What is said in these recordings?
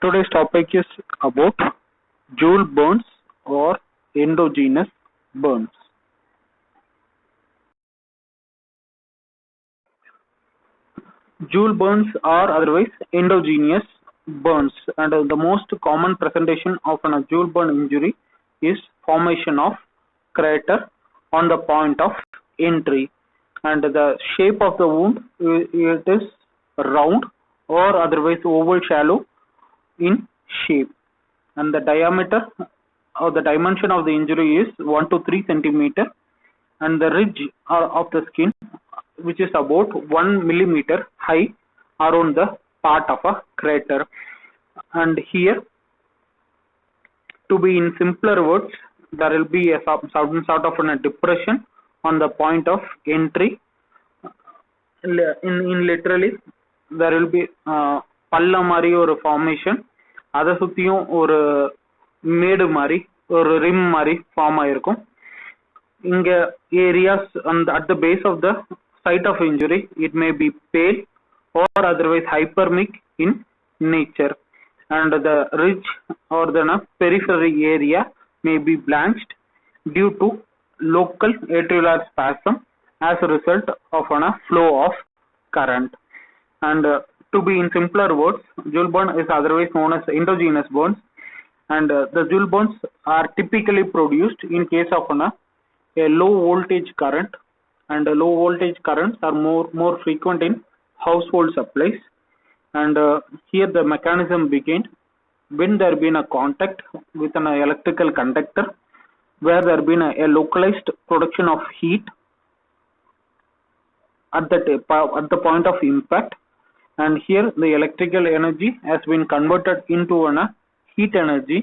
Today's topic is about Joule burns or endogenous burns. Joule burns are otherwise endogenous burns, and the most common presentation of a Joule burn injury is formation of crater on the point of entry, and the shape of the wound it is round or otherwise oval shallow in shape, and the diameter or the dimension of the injury is 1 to 3 centimeter, and the ridge of the skin which is about 1 millimeter high around the part of a crater. And here, to be in simpler words, there will be a some sort of a depression on the point of entry. In literally there will be பள்ள மாதிரி ஒரு formation, அதை சுத்தியும் ஒரு மேடு மாதிரி ஒரு rim மாதிரி form ஆயிருக்கும். இங்க areas at the base of the site of injury, it may be pale or otherwise hypermic in nature, and the ridge or the periphery area may be blanched due to local atrial spasm as a result of a flow of current. And to be in simpler words, Joule burn is otherwise known as endogenous burns, and the Joule burns are typically produced in case of a low voltage current, and low voltage currents are more frequent in household supplies. And here the mechanism began when there been a contact with an electrical conductor where there been a localized production of heat at the point of impact, and here the electrical energy has been converted into a heat energy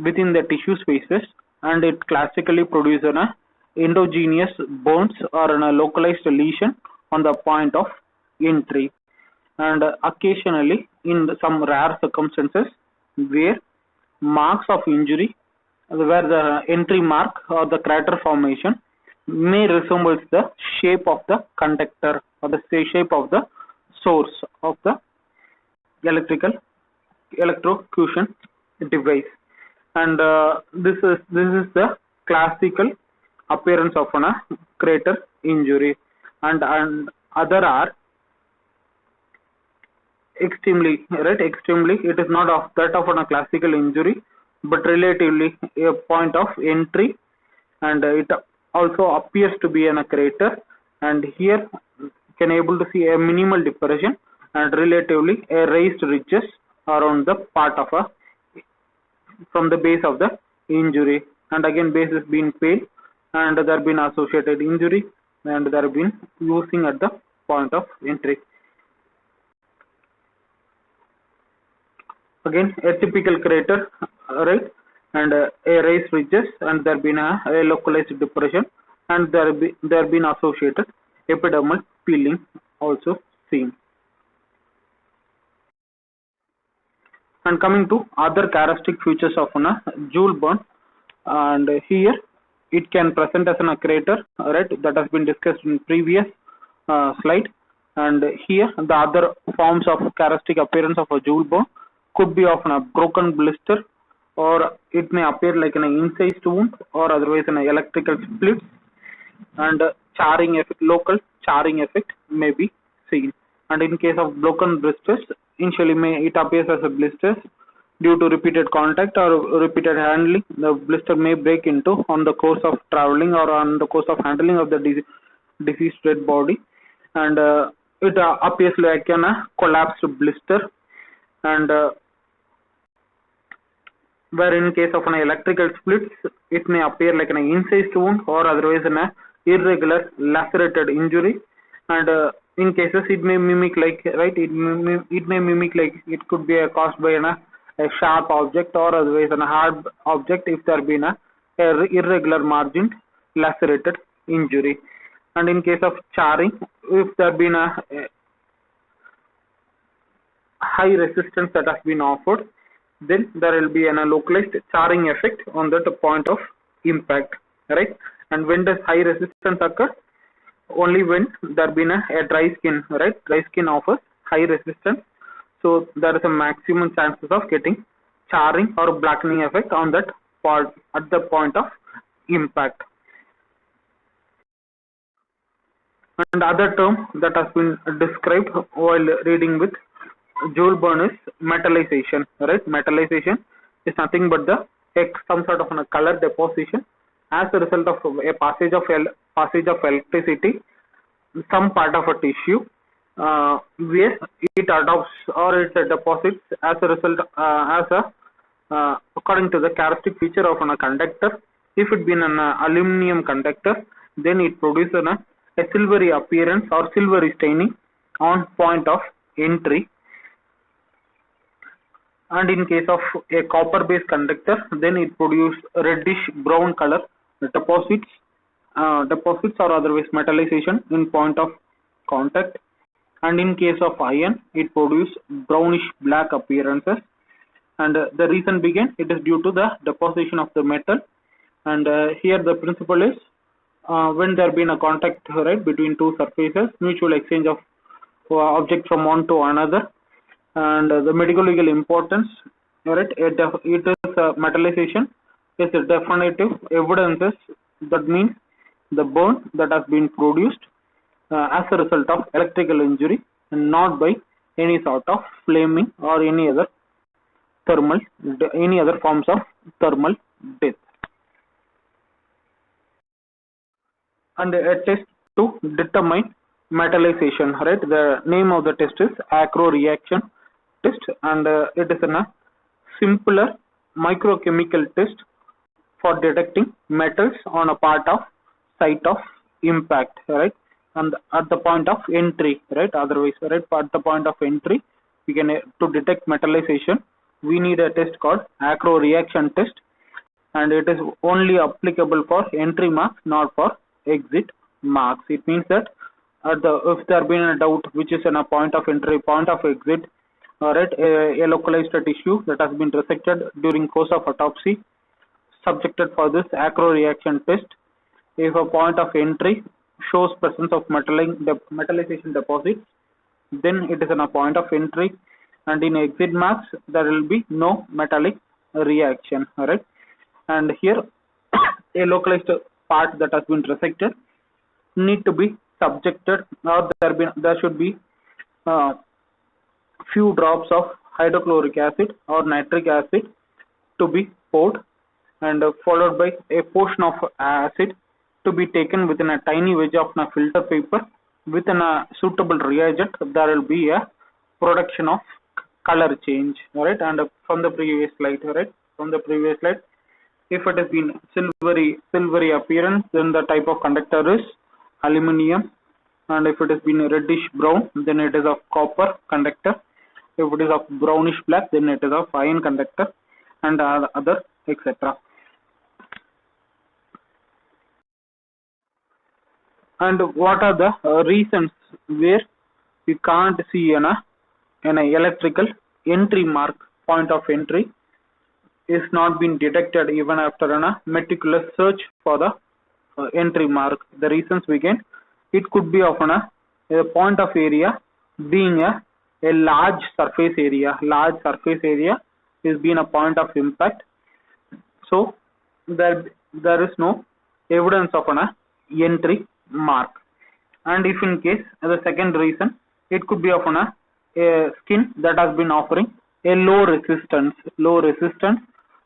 within the tissue spaces, and it classically produces an endogenous burns or a localized lesion on the point of entry. And occasionally in some rare circumstances where marks of injury, where the entry mark or the crater formation may resemble the shape of the conductor or the shape of the source of the electrocution device. And this is the classical appearance of a crater injury, and other are extremely it is not of that of a classical injury but relatively a point of entry, and it also appears to be in a crater, and here you can able to see a minimal depression and relatively a raised ridges around the part of from the base of the injury, and again base has been pale, and there have been associated injury, and there have been using at the point of entry. Again a typical crater, right, and a raised ridges, and there have been a localized depression, and there have been associated epidermal peeling also seen. And coming to other characteristic features of a Joule burn, and here it can present as a crater, right, that has been discussed in previous slide. And here the other forms of characteristic appearance of a Joule burn could be of a broken blister, or it may appear like an incised wound, or otherwise an electrical splits, and charring effect, local charring effect may be seen. And in case of broken blisters, initially it appears as a blisters due to repeated contact or repeated handling. The blister may break into on the course of traveling or on the course of handling of the deceased dead body, and it appears like a collapsed blister, and where in case of an electrical splits, it may appear like an incised wound or otherwise an irregular lacerated injury, and in cases it may mimic like, right, it may mimic like it could be caused by a sharp object or otherwise a hard object if there been a irregular margin lacerated injury. And in case of charring, if there been a high resistance that has been offered, then there will be a localized charring effect on that point of impact, right? And when does high resistance occur? Only when there been a dry skin, right? Dry skin offers high resistance. So there is a maximum chances of getting charring or blackening effect on that part at the point of impact. And other term that has been described while reading with Jules Verne is metallization. Right, metallization is nothing but the some sort of a color deposition as a result of a passage of electricity, some part of a tissue, where it adopts or it deposits as a result as a according to the characteristic feature of a conductor. If it been an aluminum conductor, then it produces a silvery appearance or silvery staining on point of entry. And in case of a copper based conductor, then it produces reddish brown color deposits, or otherwise metallization in point of contact. And in case of iron, it produces brownish black appearances. And the reason began, it is due to the deposition of the metal. And here the principle is when there been a contact, right, between two surfaces, mutual exchange of object from one to another, and the medical legal importance, right, it is metallization is a definitive evidences, that means the burn that has been produced as a result of electrical injury and not by any sort of flaming or any other forms of thermal death. And a test to determine metallization, right, the name of the test is Acro reaction test, and it is a simpler microchemical test for detecting metals on a part of site of impact, right, and at the point of entry, right, otherwise, right, at the point of entry we can to detect metallization we need a test called Acro reaction test, and it is only applicable for entry marks, not for exit marks. It means that if there been a doubt which is in a point of entry, point of exit, right, a localized tissue that has been resected during course of autopsy subjected for this Acro reaction test. If a point of entry shows presence of metallization deposits, then it is in a point of entry, and in exit marks there will be no metallic reaction, right. And here a localized part that has been resected need to be subjected, or there should be few drops of hydrochloric acid or nitric acid to be poured, and followed by a portion of acid to be taken within a tiny wedge of a filter paper within a suitable reagent. There will be a production of color change, right. And from the previous slide, if it has been silvery appearance, then the type of conductor is aluminum, and if it has been reddish brown, then it is of copper conductor. If it is of brownish black, then it is of iron conductor, and other etc. And what are the reasons where we can't see an electrical entry mark, point of entry is not been detected even after a meticulous search for the entry mark? The reasons begin, it could be of a point of area being a large surface area. Large surface area is being a point of impact, so there is no evidence of an entry mark. And if in case the second reason, it could be of a skin that has been offering a low resistance.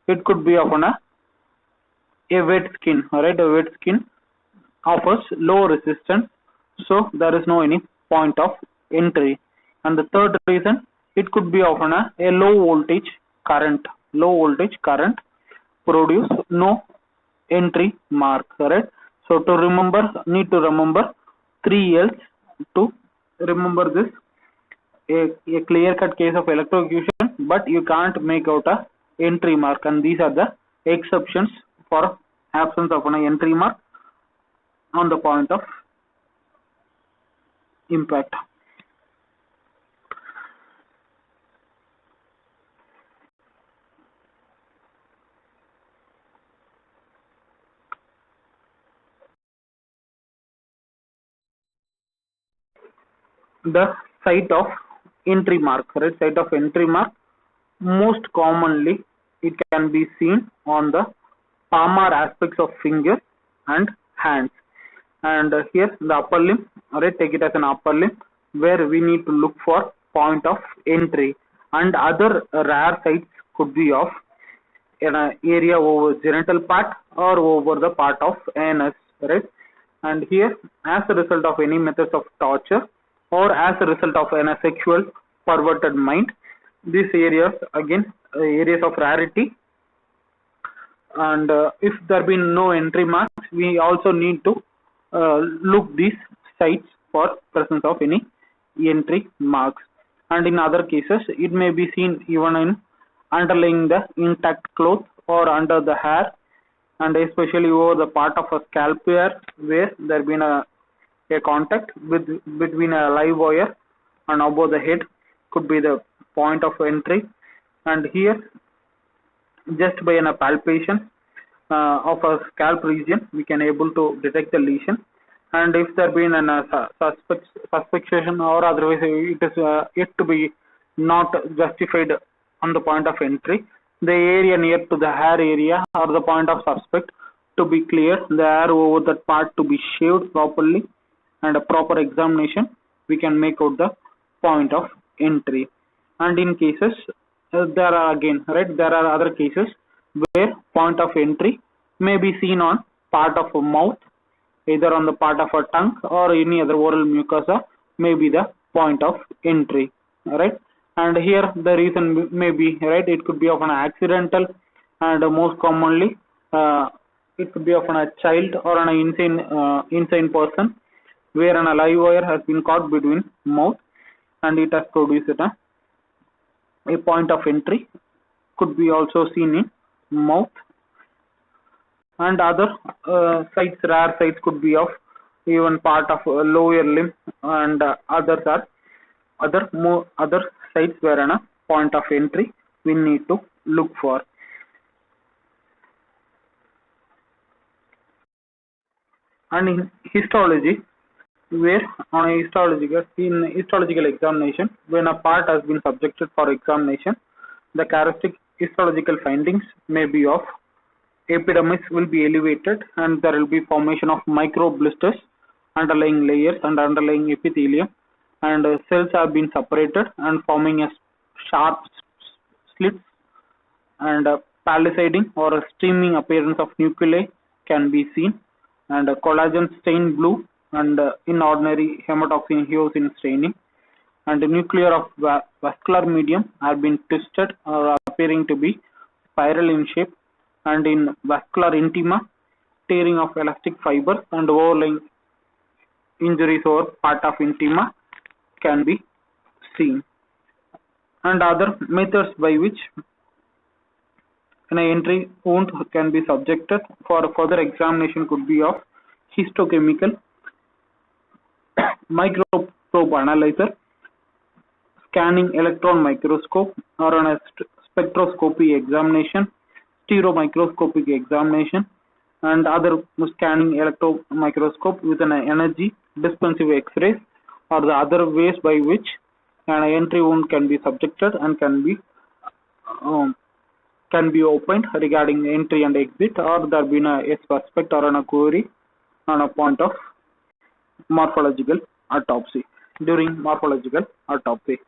It could be of a wet skin, alright. A wet skin offers low resistance, so there is no any point of entry. And the third reason, it could be of a low voltage current produce no entry mark, correct. So to need to remember 3 L's to remember this. A clear cut case of electrocution, but you can't make out a entry mark, and these are the exceptions for absence of an entry mark on the point of impact. The site of entry mark, right side of entry mark. Most commonly it can be seen on the palmar aspects of fingers and hands. And here the upper limb, right, take it as an upper limb where we need to look for point of entry, and other rare sites could be of an area over genital part or over the part of anus, right? And here, as a result of any methods of torture or as a result of an sexual perverted mind, these areas again areas of rarity. And if there been no entry marks, we also need to look these sites for presence of any entry marks. And in other cases, it may be seen even in underlying the intact cloth or under the hair, and especially over the part of a scalp hair where there been a contact between a live wire and above the head could be the point of entry. And here, just by a palpation of a scalp region, we can able to detect the lesion. And if there been an suspicion or otherwise it is yet to be not justified on the point of entry, the area near to the hair area or the point of suspect to be cleared, the hair over that part to be shaved properly, and a proper examination, we can make out the point of entry. And in cases, there are again, right, there are other cases where point of entry may be seen on part of a mouth, either on the part of a tongue or any other oral mucosa may be the point of entry, right? And here the reason may be, right, it could be of an accidental, and most commonly it could be of a child or an insane person where an live wire has been caught between mouth and it has produced a point of entry. Could be also seen in mouth. And other sites, rare sites could be of even part of lower limb, and others are other sites where a point of entry we need to look for. And in histology, where on a histological examination, when a part has been subjected for examination, the characteristic histological findings may be of epidermis will be elevated, and there will be formation of micro blisters, underlying layers and underlying epithelium, and cells have been separated and forming a sharp slits, and palisading or a streaming appearance of nuclei can be seen, and collagen stained blue, and in ordinary hematoxin hues in staining, and the nuclear of vascular medium have been twisted or appearing to be spiral in shape, and in vascular intima, tearing of elastic fibers and overlying injuries over part of intima can be seen. And other methods by which an entry wound can be subjected for further examination could be of histochemical, microprobe analyzer, scanning electron microscope, or on a spectroscopy examination, stereomicroscopic examination, and other scanning electron microscope with an energy dispensive X-rays, or the other ways by which an entry wound can be subjected and can be opened regarding entry and exit, or there been a suspect or a query on a point of morphological autopsy during morphological autopsy.